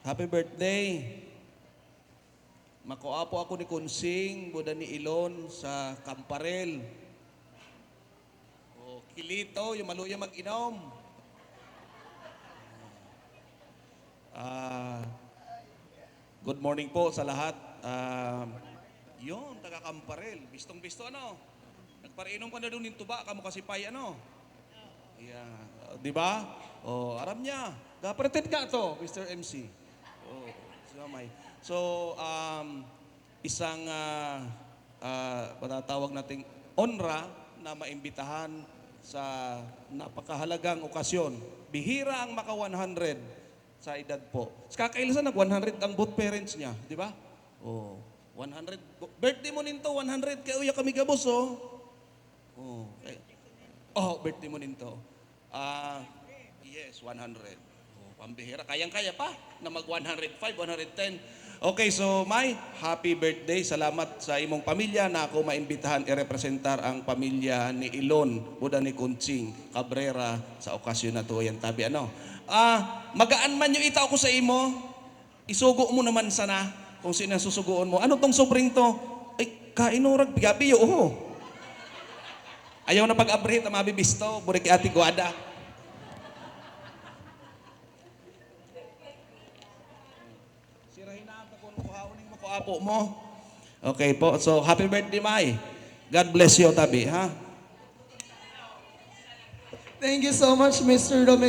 Happy birthday. Makuapo ako ni Kunsing, buda ni Ilon sa Kamparel. O, Kilito, yung maluya mag-inom. Ah, good morning po sa lahat. Yun, taga Kamparel. Bistong-bisto ano? Nagpariinom ka na doon ng tuba, kamo kasi pay ano? Yeah. Di ba? Oh, aram niya. Gapretet ka to, Mr. MC. Oh, samay. So, isang patatawag nating onra na maimbitahan sa napakahalagang okasyon. Bihira ang maka 100 sa edad po. Kakailasan nag 100 ang both parents niya, di ba? Oh, 100. Birthday mo ninto, 100 kay uya kami gabos, oh. Oh, okay. Oh, birthday mo ninto. Yes, 100. Oh, pambihira. Kayang-kaya pa na mag 105, 110. Okay, so May, happy birthday. Salamat sa imong pamilya na ako maimbitahan i-representar ang pamilya ni Ilon, buda ni Kunching Cabrera sa okasyon na to. Yan tabi, ano? Magaan man yung itaw ko sa imo, isugo mo naman sana kung sino susuguon mo. Ano tong sobring to? Ay, kainurag, bigabi, oo. Ayaw na pag-abrit, mabibisto, burik ati guada. Sirahin na ako kung kuhaunin mo kuapo mo. Okay po, so happy birthday, May. God bless you, tabi, ha? Thank you so much, Mr. Romel.